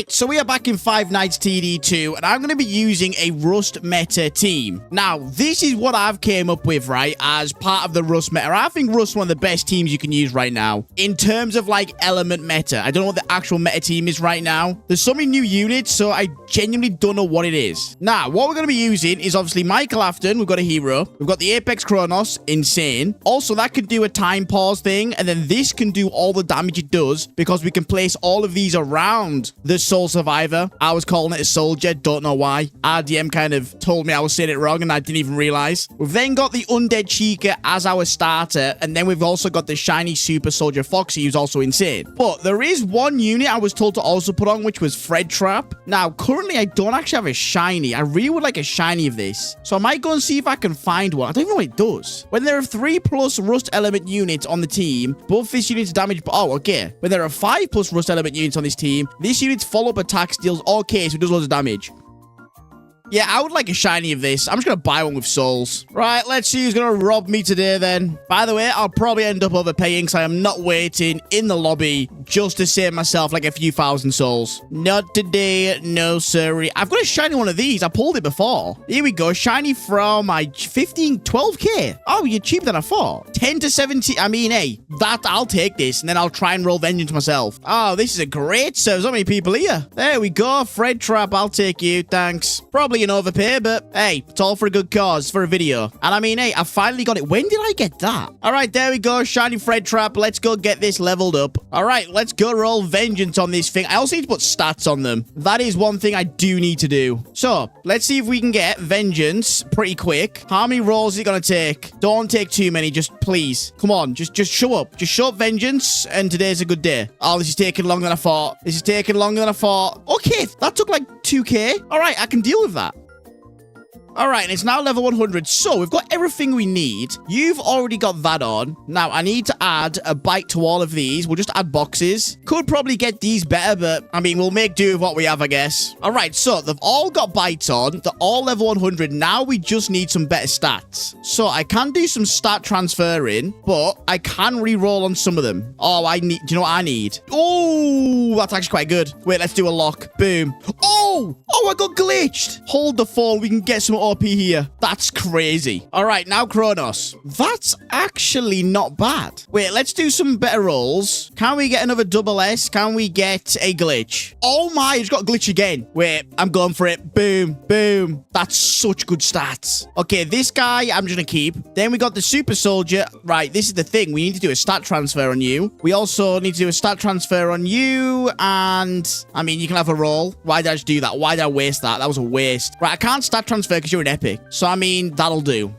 Right, so we are back in Five Nights TD2, and I'm going to be using a Rust meta team. Now, this is what I've came up with, right, as part of the Rust meta. I think Rust is one of the best teams you can use right now, in terms of, like, element meta. I don't know what the actual meta team is right now. There's so many new units, so I genuinely don't know what it is. Now, what we're going to be using is obviously Michael Afton. We've got a hero. We've got the Apex Kronos. Insane. Also, that could do a time pause thing, and then this can do all the damage it does, because we can place all of these around the Soul Survivor. I was calling it a soldier. Don't know why. RDM kind of told me I was saying it wrong, and I didn't even realize. We've then got the Undead Chica as our starter, and then we've also got the shiny Super Soldier Foxy, who's also insane. But there is one unit I was told to also put on, which was Fred Trap. Now, currently, I don't actually have a shiny. I really would like a shiny of this. So I might go and see if I can find one. I don't even know what it does. When there are 3+ Rust element units on the team, buff this unit's damage. Oh, okay. When there are 5+ Rust element units on this team, this unit's follow-up attack deals okay, so it does loads of damage. Yeah, I would like a shiny of this. I'm just going to buy one with souls. Right, let's see who's going to rob me today then. By the way, I'll probably end up overpaying because I am not waiting in the lobby just to save myself like a few thousand souls. Not today, no sirree. I've got a shiny one of these. I pulled it before. Here we go. Shiny from my 12K. Oh, you're cheaper than I thought. 10 to 70. I mean, hey, I'll take this and then I'll try and roll vengeance myself. Oh, this is a great serve. So many people here. There we go. Fred Trap, I'll take you. Thanks. Probably an overpay, but hey, it's all for a good cause, for a video. And I mean, hey, I finally got it. When did I get that? All right, there we go. Shiny Fred Trap. Let's go get this leveled up. All right, let's go roll vengeance on this thing. I also need to put stats on them. That is one thing I do need to do. So let's see if we can get vengeance pretty quick. How many rolls is it going to take? Don't take too many. Just please. Come on. Just show up. Just show up vengeance. And today's a good day. Oh, this is taking longer than I thought. This is taking longer than I thought. Okay, that took like 2K. All right, I can deal with that. All right, and it's now level 100, so we've got everything we need. You've already got that on. Now, I need to add a byte to all of these. We'll just add boxes. Could probably get these better, but, I mean, we'll make do with what we have, I guess. All right, so they've all got bytes on. They're all level 100. Now we just need some better stats. So I can do some stat transferring, but I can re-roll on some of them. Oh, do you know what I need? Oh, that's actually quite good. Wait, let's do a lock. Boom. Oh, I got glitched. Hold the phone. We can get some OP here. That's crazy. All right, now Kronos. That's actually not bad. Wait, let's do some better rolls. Can we get another double S? Can we get a glitch? Oh my, it's got a glitch again. Wait, I'm going for it. Boom, boom. That's such good stats. Okay, this guy I'm just gonna keep. Then we got the Super Soldier. Right, this is the thing. We need to do a stat transfer on you. We also need to do a stat transfer on you. And, I mean, you can have a roll. Why did I just do that? Why did I waste that? That was a waste. Right, I can't stat transfer because you're an epic. So, I mean, that'll do.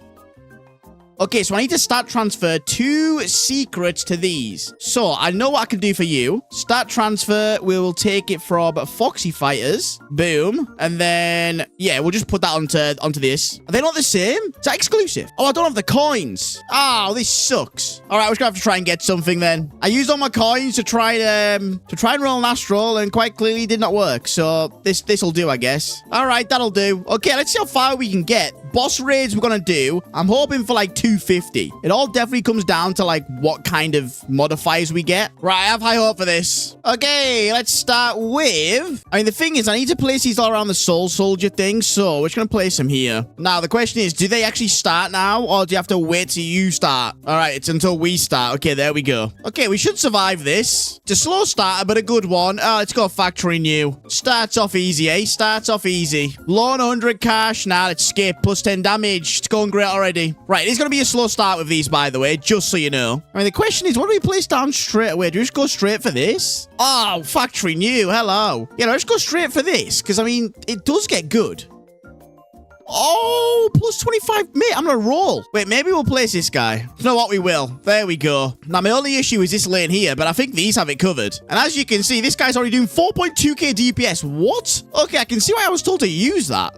Okay, so I need to stat transfer 2 secrets to these. So, I know what I can do for you. Stat transfer, we will take it from Foxy Fighters. Boom. And then, yeah, we'll just put that onto this. Are they not the same? Is that exclusive? Oh, I don't have the coins. Oh, this sucks. All right, we're just gonna have to try and get something then. I used all my coins to try and roll an astral, and quite clearly did not work. So, this'll do, I guess. All right, that'll do. Okay, let's see how far we can get. Boss raids we're gonna do. I'm hoping for like 250. It all definitely comes down to like what kind of modifiers we get. Right, I have high hope for this. Okay, let's start with... I mean, the thing is, I need to place these all around the Soul Soldier thing, so we're just gonna place them here. Now, the question is, do they actually start now, or do you have to wait till you start? All right, it's until we start. Okay, there we go. Okay, we should survive this. It's a slow starter, but a good one. Oh, let's go factory new. Starts off easy, eh? Starts off easy. Loan 100 cash. Now, let's skip. Plus 10 damage. It's going great already. Right, it's going to be a slow start with these, by the way, just so you know. I mean, the question is, what do we place down straight away? Do we just go straight for this? Oh, factory new. Hello. Yeah, no, just go straight for this, because, I mean, it does get good. Oh, plus 25. Mate, I'm going to roll. Wait, maybe we'll place this guy. You know what? We will. There we go. Now, my only issue is this lane here, but I think these have it covered. And as you can see, this guy's already doing 4.2k DPS. What? Okay, I can see why I was told to use that.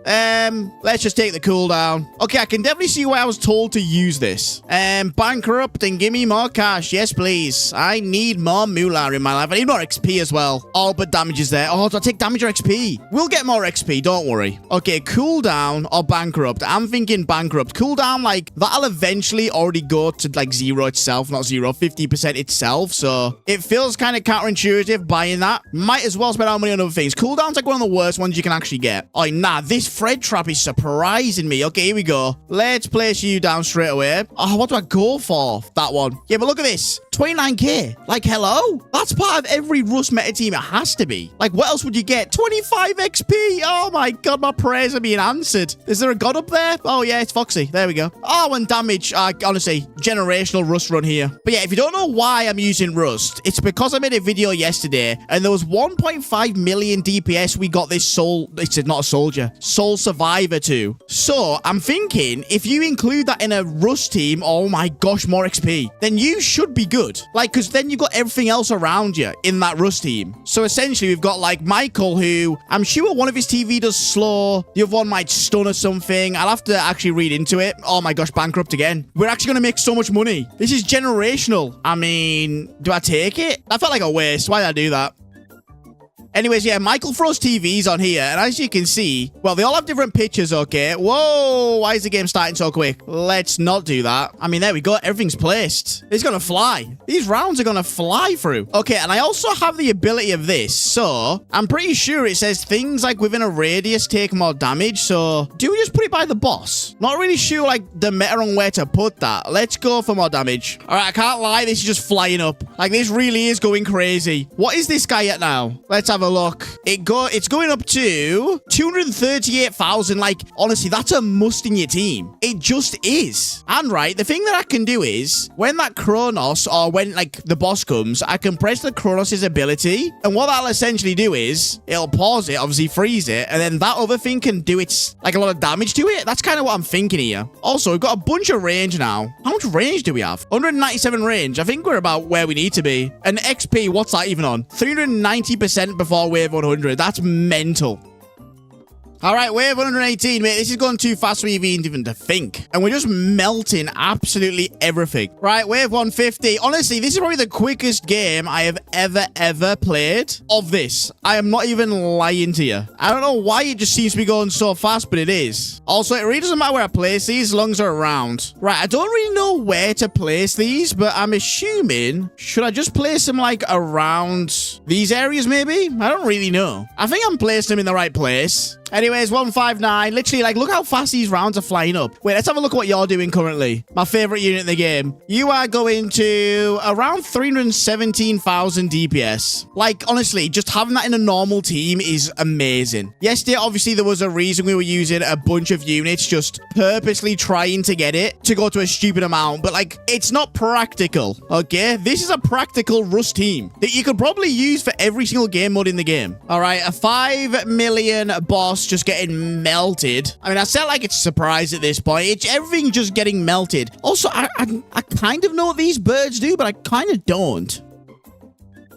Let's just take the cooldown. Okay, I can definitely see why I was told to use this. Bankrupt and give me more cash. Yes, please. I need more moolah in my life. I need more XP as well. All but damage is there. Oh, do I take damage or XP? We'll get more XP. Don't worry. Okay, cooldown or bankrupt? I'm thinking bankrupt. Cooldown, like, that'll eventually already go to, like, 0 itself. Not 0, 50% itself. So it feels kind of counterintuitive buying that. Might as well spend our money on other things. Cooldown's, like, one of the worst ones you can actually get. Oh, nah, this Fred trap is surprising me. Okay, here we go. Let's place you down straight away. Oh, what do I go for? That one. Yeah, but look at this. 29k. Like, hello? That's part of every Rust meta team. It has to be. Like, what else would you get? 25 XP. Oh my god, my prayers are being answered. Is there a god up there? Oh yeah, it's Foxy. There we go. Oh, and damage. Honestly, generational Rust run here. But yeah, if you don't know why I'm using Rust, it's because I made a video yesterday and there was 1.5 million DPS we got this soul. It's not a soldier. Soul survivor to. So I'm thinking if you include that in a Rust team, oh my gosh, more XP, then you should be good. Like, because then you've got everything else around you in that Rust team. So essentially, we've got like Michael, who I'm sure one of his TV does slow. The other one might stun or something. I'll have to actually read into it. Oh my gosh, bankrupt again. We're actually going to make so much money. This is generational. I mean, do I take it? That felt like a waste. Why did I do that? Anyways, yeah, Michael throws TVs on here, and as you can see, well, they all have different pictures, okay? Whoa, why is the game starting so quick? Let's not do that. I mean, there we go. Everything's placed. It's gonna fly. These rounds are gonna fly through. Okay, and I also have the ability of this, so I'm pretty sure it says things like within a radius take more damage, so do we just put it by the boss? Not really sure, like, the meta on where to put that. Let's go for more damage. All right, I can't lie. This is just flying up. Like, this really is going crazy. What is this guy at now? Let's have a look. It's going up to 238,000. Like, honestly, that's a must in your team. It just is. And right, the thing that I can do is when that Kronos, or when like the boss comes, I can press the Kronos' ability, and what that'll essentially do is it'll pause it, obviously freeze it, and then that other thing can do its like a lot of damage to it. That's kind of what I'm thinking here. Also, we've got a bunch of range now. How much range do we have? 197 range. I think we're about where we need to be. And XP, what's that even on? 390% before wave 100. That's mental. All right, wave 118, mate. This is going too fast for me even to think. And we're just melting absolutely everything. Right, wave 150. Honestly, this is probably the quickest game I have ever played of this. I am not even lying to you. I don't know why it just seems to be going so fast, but it is. Also, it really doesn't matter where I place these as long as they're around. Right, I don't really know where to place these, but I'm assuming, should I just place them like around these areas maybe? I don't really know. I think I'm placing them in the right place. Anyways, 159. Literally, like, look how fast these rounds are flying up. Wait, let's have a look at what you're doing currently. My favorite unit in the game. You are going to around 317,000 DPS. Like, honestly, just having that in a normal team is amazing. Yesterday, obviously, there was a reason we were using a bunch of units, just purposely trying to get it to go to a stupid amount. But, like, it's not practical, okay? This is a practical Rust team that you could probably use for every single game mode in the game. All right, a 5 million boss just getting melted. I mean, I sound like it's a surprise at this point. It's everything just getting melted. Also, I kind of know what these birds do, but I kind of don't.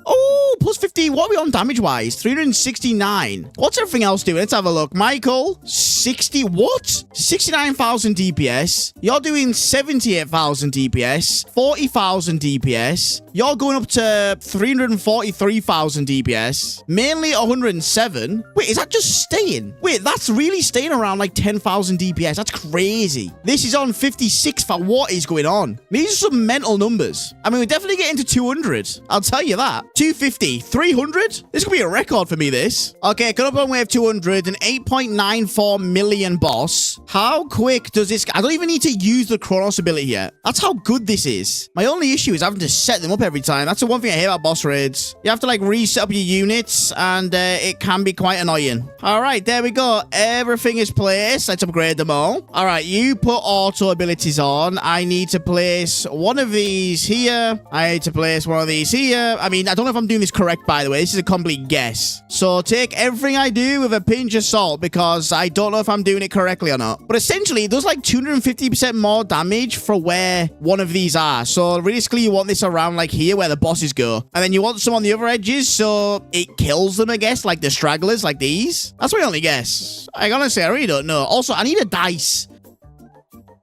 Oh, plus 50. What are we on damage-wise? 369. What's everything else doing? Let's have a look. Michael, 60. What? 69,000 DPS. You're doing 78,000 DPS. 40,000 DPS. You're going up to 343,000 DPS. Mainly 107. Wait, is that just staying? Wait, that's really staying around like 10,000 DPS. That's crazy. This is on 56. What is going on? These are some mental numbers. I mean, we're definitely getting to 200. I'll tell you that. 250, 300? This could be a record for me, this. Okay, coming up on wave 200, an 8.94 million boss. How quick does this... I don't even need to use the Kronos ability yet. That's how good this is. My only issue is having to set them up every time. That's the one thing I hate about boss raids. You have to, like, reset up your units, and it can be quite annoying. All right, there we go. Everything is placed. Let's upgrade them all. All right, you put auto abilities on. I need to place one of these here. I need to place one of these here. I mean, I don't know if I'm doing this correct, by the way. This is a complete guess. So take everything I do with a pinch of salt because I don't know if I'm doing it correctly or not. But essentially, it does like 250% more damage for where one of these are. So realistically, you want this around like here where the bosses go. And then you want some on the other edges so it kills them, I guess, like the stragglers like these. That's my only guess. I honestly, I really don't know. Also, I need a dice.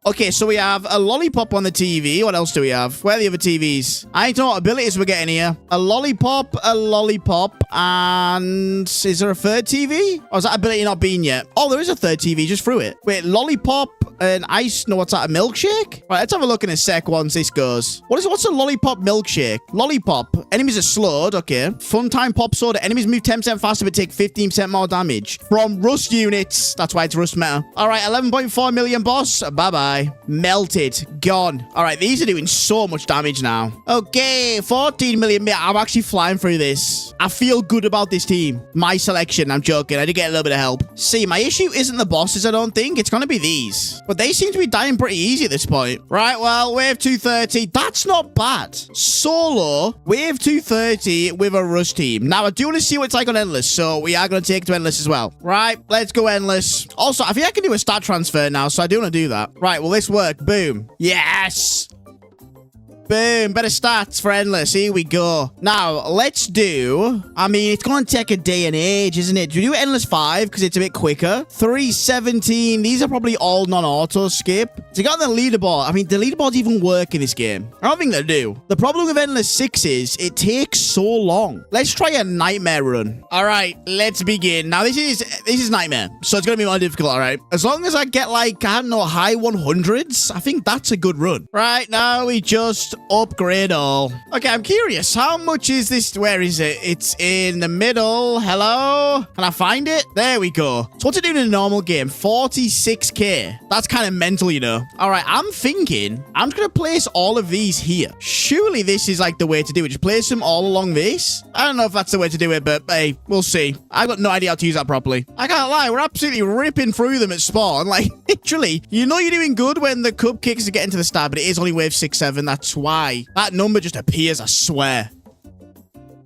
Okay, so we have a lollipop on the TV. What else do we have? Where are the other TVs? I don't know what abilities we're getting here. A lollipop, and is there a third TV? Or is that ability not being yet? Oh, there is a third TV. Just threw it. Wait, lollipop and ice. No, what's that? A milkshake? Right, let's have a look in a sec once this goes. What's a lollipop milkshake? Lollipop. Enemies are slowed. Okay. Fun time pop soda. Enemies move 10% faster but take 15% more damage from rust units. That's why it's rust meta. All right, 11.4 million boss. Bye-bye. Melted. Gone. All right, these are doing so much damage now. Okay, 14 million. I'm actually flying through this. I feel good about this team. My selection. I'm joking. I did get a little bit of help. See, my issue isn't the bosses, I don't think. It's going to be these. But they seem to be dying pretty easy at this point. Right, well, wave 230. That's not bad. Solo, wave 230 with a rush team. Now, I do want to see what it's like on Endless, so we are going to take it to Endless as well. Right, let's go Endless. Also, I think I can do a stat transfer now, so I do want to do that. Right, will this work? Boom. Yes! Boom, better stats for Endless. Here we go. Now, let's do... I mean, it's going to take a day and age, isn't it? Do we do Endless 5 because it's a bit quicker? 317. These are probably all non-auto skip. So you got the leaderboard. I mean, the leaderboards even work in this game. I don't think they do. The problem with Endless 6 is it takes so long. Let's try a nightmare run. All right, let's begin. Now, this is nightmare, so it's going to be more difficult, all right? As long as I get, like, I don't know, high 100s, I think that's a good run. Right, now we just upgrade all. Okay, I'm curious. How much is this? Where is it? It's in the middle. Hello? Can I find it? There we go. So what's it doing in a normal game? 46k. That's kind of mental, you know. All right, I'm thinking I'm just going to place all of these here. Surely this is like the way to do it. Just place them all along this. I don't know if that's the way to do it, but hey, we'll see. I've got no idea how to use that properly. I can't lie. We're absolutely ripping through them at spawn. Like, literally, you know you're doing good when the cupcakes are getting to the start, but it is only wave 6-7. That's why. That number just appears, I swear.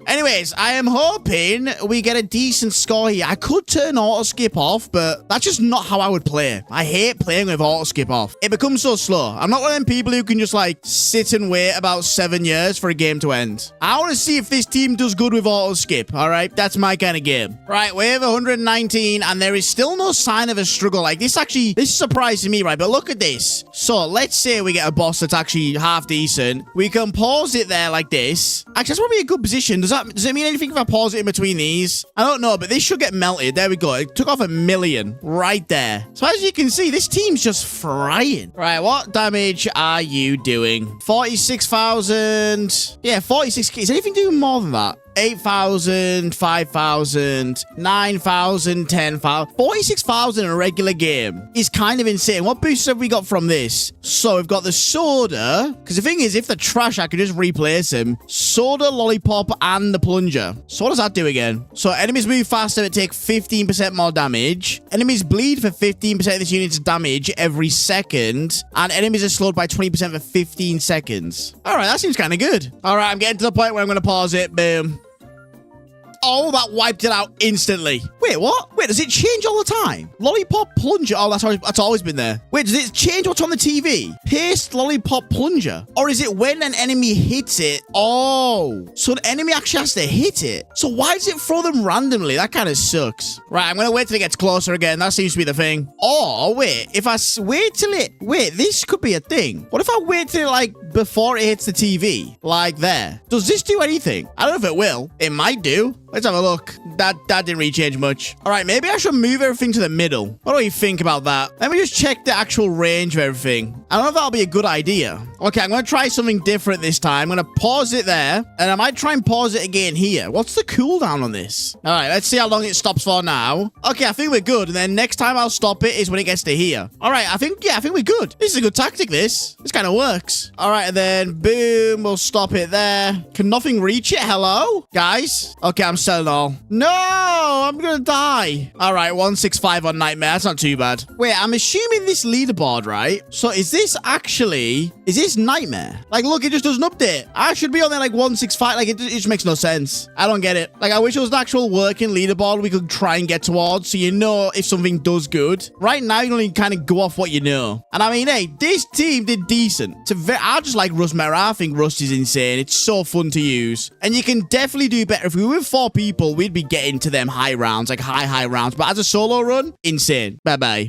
Anyways, I am hoping we get a decent score here. I could turn auto skip off, but that's just not how I would play. I hate playing with auto skip off. It becomes so slow. I'm not one of them people who can just like sit and wait about 7 years for a game to end. I want to see if this team does good with auto skip. All right, that's my kind of game. Right, we have 119 and there is still no sign of a struggle. Like this is surprising me, right? But look at this. So let's say we get a boss that's actually half decent. We can pause it there like this. Actually, that's probably a good position. Does it mean anything if I pause it in between these? I don't know, but this should get melted. There we go. It took off 1 million right there. So as you can see, this team's just frying. Right, what damage are you doing? 46,000. Yeah, 46k. Is anything doing more than that? 8,000, 5,000, 9,000, 10,000. 46,000 in a regular game is kind of insane. What boosts have we got from this? So we've got the soda. Because the thing is, if they're trash, I can just replace them. Soda, lollipop, and the plunger. So what does that do again? So enemies move faster but take 15% more damage. Enemies bleed for 15% of this unit's damage every second. And enemies are slowed by 20% for 15 seconds. All right, that seems kind of good. All right, I'm getting to the point where I'm going to pause it. Boom. Oh, that wiped it out instantly. Wait, what? Wait, does it change all the time? Lollipop, plunger. Oh, that's always been there. Wait, does it change what's on the TV? Paste, lollipop, plunger. Or is it when an enemy hits it? Oh, so the enemy actually has to hit it. So why does it throw them randomly? That kind of sucks. Right, I'm going to wait till it gets closer again. That seems to be the thing. Oh, wait. If I wait till it... Wait, this could be a thing. What if I wait till, like, before it hits the TV? Like there. Does this do anything? I don't know if it will. It might do. Let's have a look. That didn't really change much. All right, maybe I should move everything to the middle. What do you think about that? Let me just check the actual range of everything. I don't know if that'll be a good idea. Okay, I'm going to try something different this time. I'm going to pause it there, and I might try and pause it again here. What's the cooldown on this? All right, let's see how long it stops for now. Okay, I think we're good, and then next time I'll stop it is when it gets to here. All right, I think we're good. This is a good tactic, this. This kind of works. All right, and then boom, we'll stop it there. Can nothing reach it? Hello? Guys? Okay, I'm selling all. No, I'm gonna die. All right, 165 on Nightmare. That's not too bad. Wait, I'm assuming this leaderboard, right? So is this Nightmare? Like, look, it just does an update. I should be on there like 165. Like, it just makes no sense. I don't get it. Like, I wish it was an actual working leaderboard we could try and get towards so you know if something does good. Right now, you only kind of go off what you know. And I mean, hey, this team did decent. I just like Rust Meta. I think Rust is insane. It's so fun to use. And you can definitely do better. If we were with 4 people, we'd be getting to them high rounds, like high rounds. But as a solo run, insane. Bye-bye.